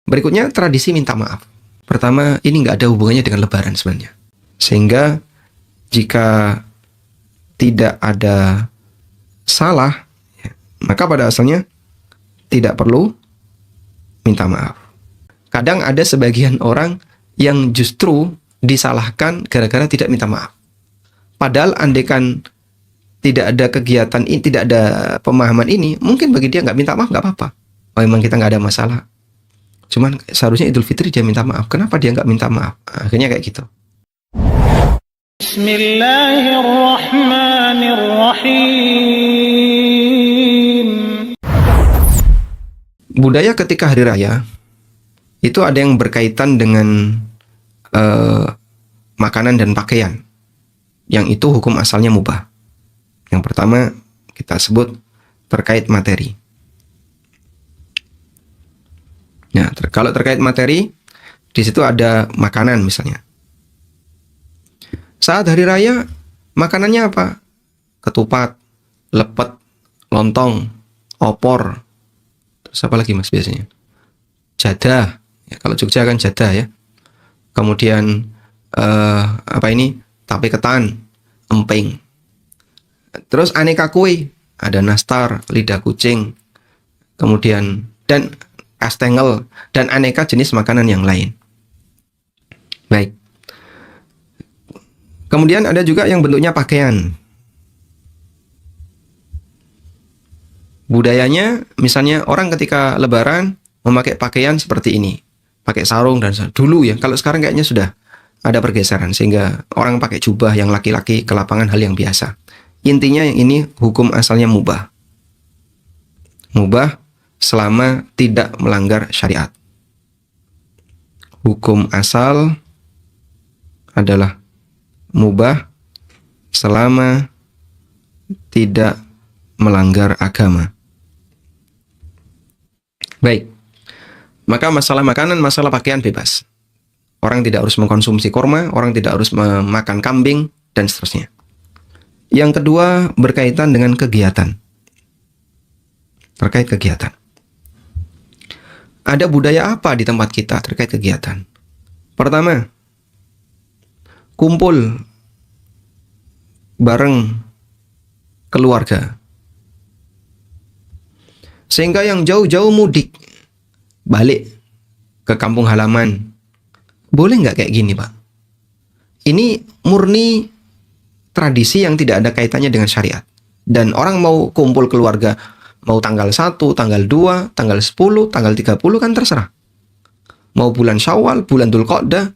Berikutnya tradisi minta maaf. Pertama, ini nggak ada hubungannya dengan Lebaran sebenarnya. Sehingga jika tidak ada salah, maka pada asalnya tidak perlu minta maaf. Kadang ada sebagian orang yang justru disalahkan gara-gara tidak minta maaf. Padahal andaikan tidak ada kegiatan ini, tidak ada pemahaman ini, mungkin bagi dia nggak minta maaf nggak apa-apa. Oh, memang kita nggak ada masalah. Cuman seharusnya Idul Fitri dia minta maaf. Kenapa dia nggak minta maaf? Akhirnya kayak gitu. Bismillahirrahmanirrahim. Budaya ketika hari raya itu ada yang berkaitan dengan makanan dan pakaian, yang itu hukum asalnya mubah. Yang pertama kita sebut terkait materi. Nah, kalau terkait materi, di situ ada makanan misalnya. Saat hari raya, makanannya apa? Ketupat, lepet, lontong, opor. Terus apa lagi mas biasanya? Jadah. Ya, kalau Jogja kan jadah ya. Kemudian tape ketan, emping. Terus aneka kue, ada nastar, lidah kucing, kemudian dan kastengel dan aneka jenis makanan yang lain. Baik. Kemudian ada juga yang bentuknya pakaian. Budayanya misalnya orang ketika lebaran memakai pakaian seperti ini. Pakai sarung dan dulu ya. Kalau sekarang kayaknya sudah ada pergeseran sehingga orang pakai jubah yang laki-laki ke lapangan hal yang biasa. Intinya yang ini hukum asalnya mubah. Mubah selama tidak melanggar syariat. Hukum asal adalah mubah selama tidak melanggar agama. Baik. Maka masalah makanan, masalah pakaian bebas. Orang tidak harus mengkonsumsi korma, orang tidak harus memakan kambing, dan seterusnya. Yang kedua berkaitan dengan kegiatan. Terkait kegiatan. Ada budaya apa di tempat kita terkait kegiatan? Pertama, kumpul bareng keluarga. Sehingga yang jauh-jauh mudik, balik ke kampung halaman. Boleh nggak kayak gini, Pak? Ini murni tradisi yang tidak ada kaitannya dengan syariat. Dan orang mau kumpul keluarga, mau tanggal 1, tanggal 2, tanggal 10, tanggal 30 kan terserah. Mau bulan Syawal, bulan Dzulqa'dah,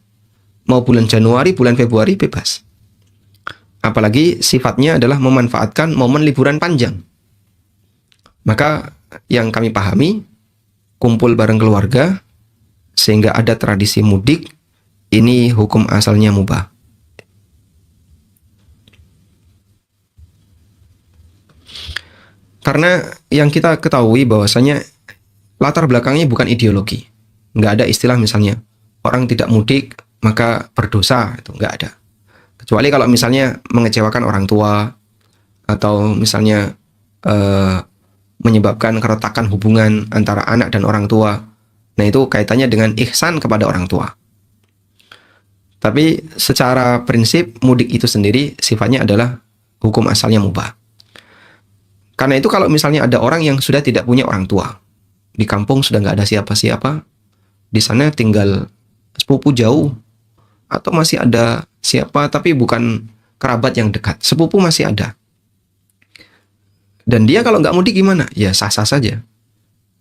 mau bulan Januari, bulan Februari, bebas. Apalagi sifatnya adalah memanfaatkan momen liburan panjang. Maka yang kami pahami, kumpul bareng keluarga, sehingga ada tradisi mudik, ini hukum asalnya mubah. Karena yang kita ketahui bahwasanya latar belakangnya bukan ideologi. Nggak ada istilah misalnya, orang tidak mudik maka berdosa, itu nggak ada. Kecuali kalau misalnya mengecewakan orang tua, atau misalnya menyebabkan keretakan hubungan antara anak dan orang tua. Nah itu kaitannya dengan ihsan kepada orang tua. Tapi secara prinsip mudik itu sendiri sifatnya adalah hukum asalnya mubah. Karena itu kalau misalnya ada orang yang sudah tidak punya orang tua, di kampung sudah nggak ada siapa-siapa, di sana tinggal sepupu jauh, atau masih ada siapa tapi bukan kerabat yang dekat, sepupu masih ada. Dan dia kalau nggak mudik gimana? Ya sah-sah saja.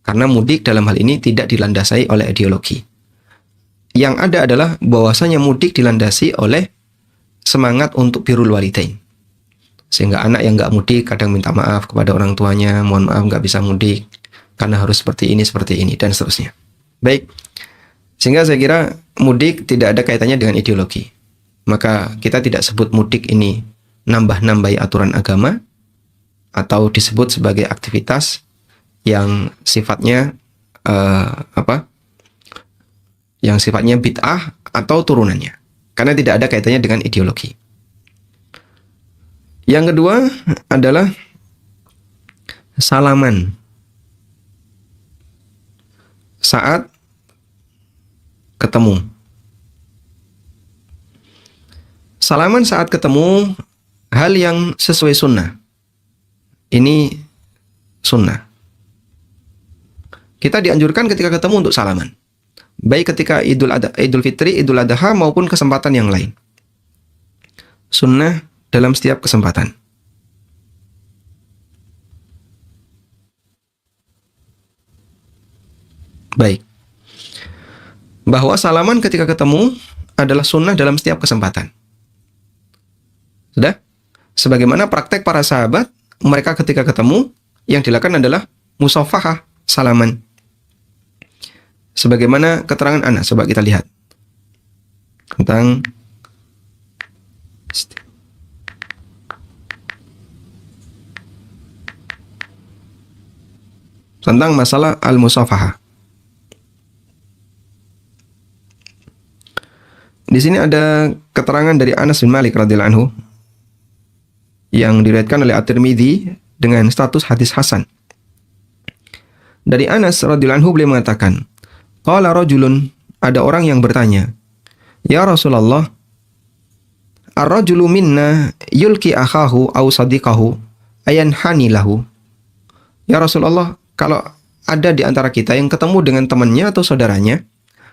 Karena mudik dalam hal ini tidak dilandasi oleh ideologi. Yang ada adalah bahwasanya mudik dilandasi oleh semangat untuk birrul walidain. Sehingga anak yang nggak mudik kadang minta maaf kepada orang tuanya, mohon maaf nggak bisa mudik, karena harus seperti ini, dan seterusnya. Baik, sehingga saya kira mudik tidak ada kaitannya dengan ideologi. Maka kita tidak sebut mudik ini nambah-nambahi aturan agama, atau disebut sebagai aktivitas yang sifatnya yang sifatnya bid'ah atau turunannya, karena tidak ada kaitannya dengan ideologi. Yang kedua adalah salaman saat ketemu. Salaman saat ketemu hal yang sesuai sunnah. Ini sunnah. Kita dianjurkan ketika ketemu untuk salaman. Baik ketika Idul Fitri, Idul Adha maupun kesempatan yang lain. Sunnah dalam setiap kesempatan. Baik. Bahwa salaman ketika ketemu adalah sunnah dalam setiap kesempatan. Sudah? Sebagaimana praktek para sahabat, mereka ketika ketemu, yang dilakukan adalah musafahah, salaman. Sebagaimana keterangan Anas, coba kita lihat. Tentang masalah al-musafahah. Di sini ada keterangan dari Anas bin Malik radhiyallahu anhu yang diriwayatkan oleh At-Tirmidzi dengan status hadis hasan. Dari Anas radhiyallahu anhu beliau mengatakan, qala rajulun, ada orang yang bertanya, "Ya Rasulullah, ar-rajulu minna yulki akhahu aw sadiqahu ayanhani lahu?" Ya Rasulullah, kalau ada di antara kita yang ketemu dengan temannya atau saudaranya,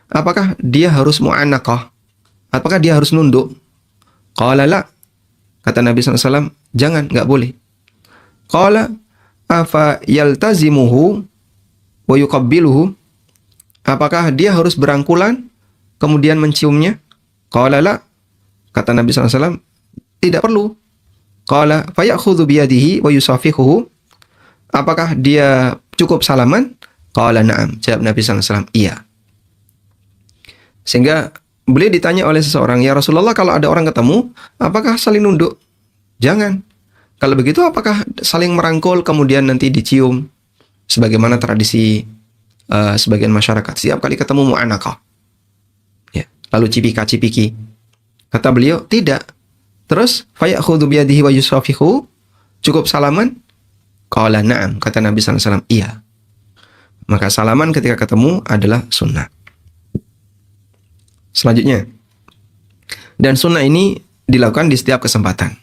apakah dia harus mu'anaqah? Apakah dia harus nunduk? Qala la. Kata Nabi SAW, jangan, nggak boleh. Qala afa yaltazimuhu wa yuqabbiluhu. Apakah dia harus berangkulan kemudian menciumnya? Qala la. Kata Nabi SAW, tidak perlu. Qala fayakhudhu biyadihi wa yusafihuhu. Apakah dia cukup salaman? Qala na'am. Jawab Nabi SAW, iya. Sehingga beliau ditanya oleh seseorang, ya Rasulullah, kalau ada orang ketemu, apakah saling nunduk? Jangan. Kalau begitu, apakah saling merangkul kemudian nanti dicium? Sebagaimana tradisi sebagian masyarakat, setiap kali ketemu mu'anaqah. Ya, lalu cipika-cipiki. Kata beliau, tidak. Terus, fayakhudhu biyadihi wa yusafihu. Cukup salaman? Qala na'am. Kata Nabi SAW, iya. Maka salaman ketika ketemu adalah sunnah. Selanjutnya, dan sunnah ini dilakukan di setiap kesempatan.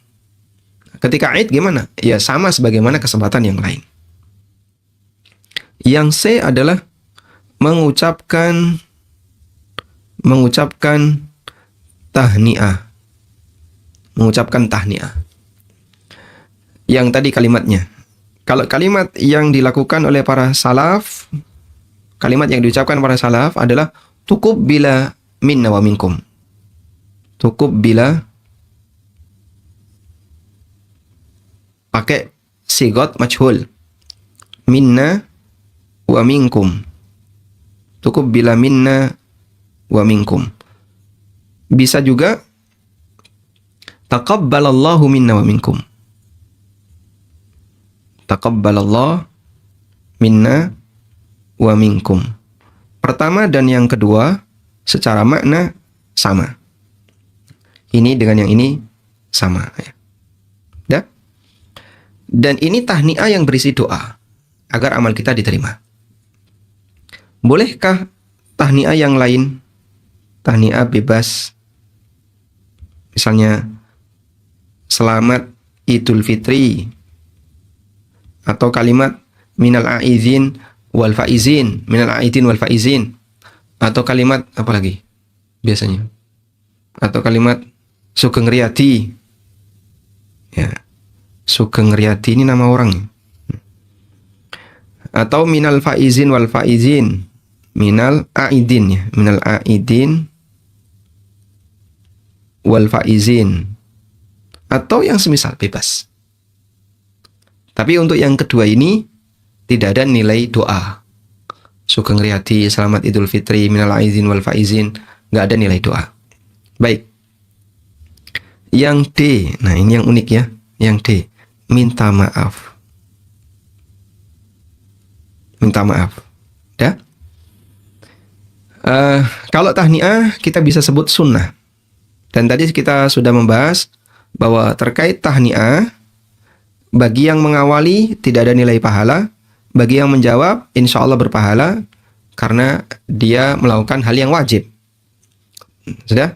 Ketika Id gimana? Ya sama sebagaimana kesempatan yang lain. Yang C adalah mengucapkan tahniah. Mengucapkan tahniah. Yang tadi kalimatnya. Kalau kalimat yang dilakukan oleh para salaf, kalimat yang diucapkan para salaf adalah cukup bila minna wa minkum. Cukup bila pakai sigot majhul. Minna wa minkum. Cukup bila minna wa minkum. Bisa juga taqabbalallahu minna wa minkum. Taqabbalallah minna wa minkum. Pertama dan yang kedua secara makna sama. Ini dengan yang ini sama. Ya. Dan ini tahniah yang berisi doa agar amal kita diterima. Bolehkah tahniah yang lain? Tahniah bebas. Misalnya selamat Idul Fitri, atau kalimat minal aidin wal faizin, minal aidin wal faizin, atau kalimat apa lagi biasanya, atau kalimat Sugeng Riyadi. Ya, Sugeng Riyadi ini nama orang. Atau minal faizin wal faizin, minal aidin, ya, minal aidin wal faizin, atau yang semisal, bebas. Tapi untuk yang kedua ini tidak ada nilai doa. Sugeng Riyadi, selamat Idul Fitri, minal aidin wal faizin, nggak ada nilai doa. Baik. Yang D, nah ini yang unik ya. Yang D, minta maaf. Minta maaf. Ya? Kalau tahniah kita bisa sebut sunnah. Dan tadi kita sudah membahas bahwa terkait tahniah, bagi yang mengawali tidak ada nilai pahala, bagi yang menjawab insya Allah berpahala karena dia melakukan hal yang wajib. Sudah?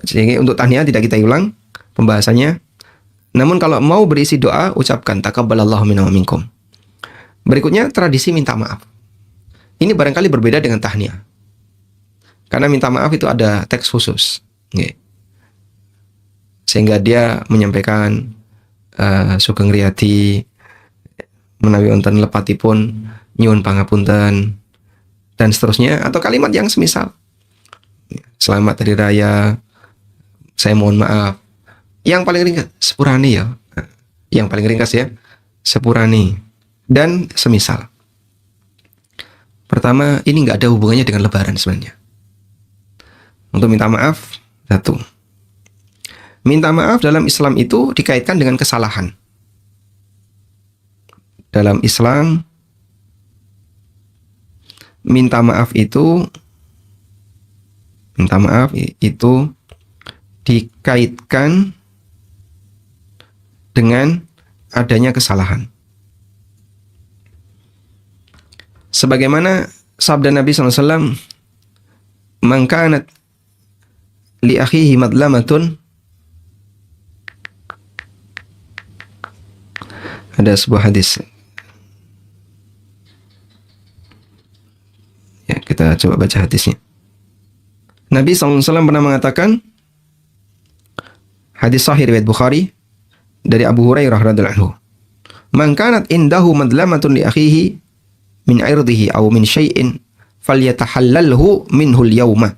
Jadi untuk tahniah tidak kita ulang pembahasannya. Namun kalau mau berisi doa, ucapkan taqabbalallahu minna wa minkum. Berikutnya tradisi minta maaf. Ini barangkali berbeda dengan tahniah. Karena minta maaf itu ada teks khusus. Sehingga dia menyampaikan sugeng riyadi, menawi wonten lepatipun nyuwun pangapunten dan seterusnya, atau kalimat yang semisal selamat hari raya, saya mohon maaf. Yang paling ringkas sepurani ya. Yang paling ringkas ya, sepurani dan semisal. Pertama, ini nggak ada hubungannya dengan lebaran sebenarnya. Untuk minta maaf, satu. Minta maaf dalam Islam itu dikaitkan dengan kesalahan. Dalam Islam, minta maaf itu dikaitkan dengan adanya kesalahan. Sebagaimana sabda Nabi SAW, "Man kanat li akhihi madlamatun." Ada sebuah hadis. Ya, kita coba baca hadisnya. Nabi SAW pernah mengatakan, hadis sahih riwayat Bukhari dari Abu Hurairah radhiyallahu anhu, "Man kanat indahu madlamatun li akhihi min irdihi aw min syai'in falyatahallalhu minhu al-yawma."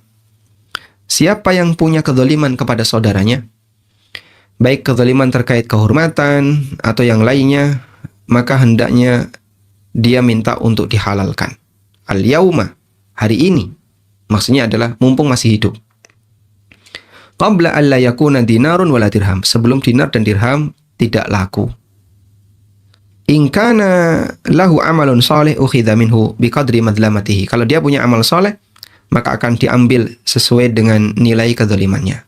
Siapa yang punya kezaliman kepada saudaranya, baik kezaliman terkait kehormatan atau yang lainnya, maka hendaknya dia minta untuk dihalalkan. Al-yawma, hari ini. Maksudnya adalah mumpung masih hidup. Qabla alla yakuna dinarun wala dirham, sebelum dinar dan dirham tidak laku. In kana lahu amalun salih ukhidha minhu biqadri madlamatihi. Kalau dia punya amal saleh, maka akan diambil sesuai dengan nilai kezalimannya.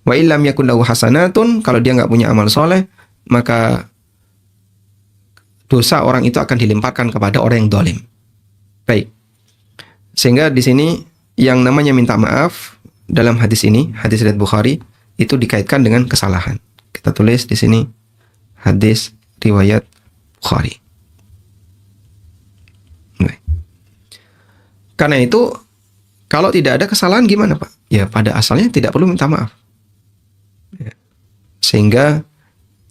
Wa illam yakun lahu hasanatun, kalau dia nggak punya amal soleh, maka dosa orang itu akan dilimpahkan kepada orang yang zalim. Baik. Sehingga di sini yang namanya minta maaf dalam hadis ini, hadis riwayat Bukhari, itu dikaitkan dengan kesalahan. Kita tulis di sini hadis riwayat Bukhari. Baik. Karena itu kalau tidak ada kesalahan gimana, Pak? Ya pada asalnya tidak perlu minta maaf. Sehingga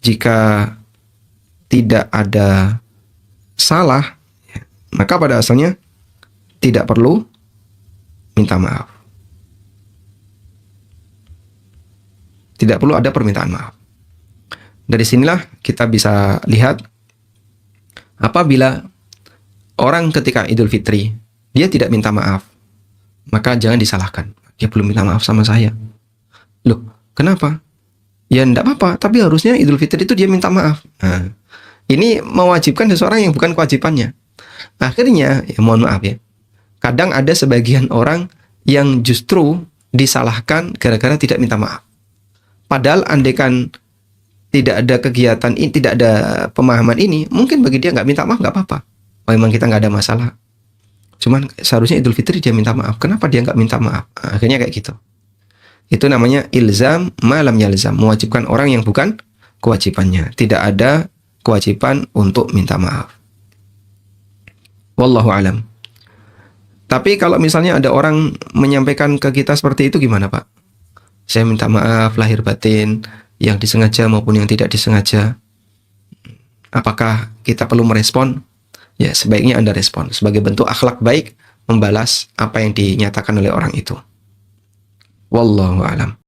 jika tidak ada salah, maka pada asalnya tidak perlu minta maaf. Tidak perlu ada permintaan maaf. Dari sinilah kita bisa lihat apabila orang ketika Idul Fitri dia tidak minta maaf, maka jangan disalahkan. Dia belum minta maaf sama saya. Loh, kenapa? Ya enggak apa-apa, tapi harusnya Idul Fitri itu dia minta maaf. Nah, ini mewajibkan seseorang yang bukan kewajibannya. Akhirnya, ya mohon maaf ya, kadang ada sebagian orang yang justru disalahkan gara-gara tidak minta maaf. Padahal andaikan tidak ada kegiatan ini, tidak ada pemahaman ini, mungkin bagi dia nggak minta maaf nggak apa-apa. Oh, memang kita nggak ada masalah. Cuman seharusnya Idul Fitri dia minta maaf. Kenapa dia nggak minta maaf? Nah, akhirnya kayak gitu. Itu namanya ilzam malam yalzam, mewajibkan orang yang bukan kewajibannya. Tidak ada kewajiban untuk minta maaf. Wallahu alam. Tapi kalau misalnya ada orang menyampaikan ke kita seperti itu gimana, Pak? Saya minta maaf lahir batin, yang disengaja maupun yang tidak disengaja. Apakah kita perlu merespon? Ya, sebaiknya Anda respon sebagai bentuk akhlak baik membalas apa yang dinyatakan oleh orang itu. Wallahu a'lam.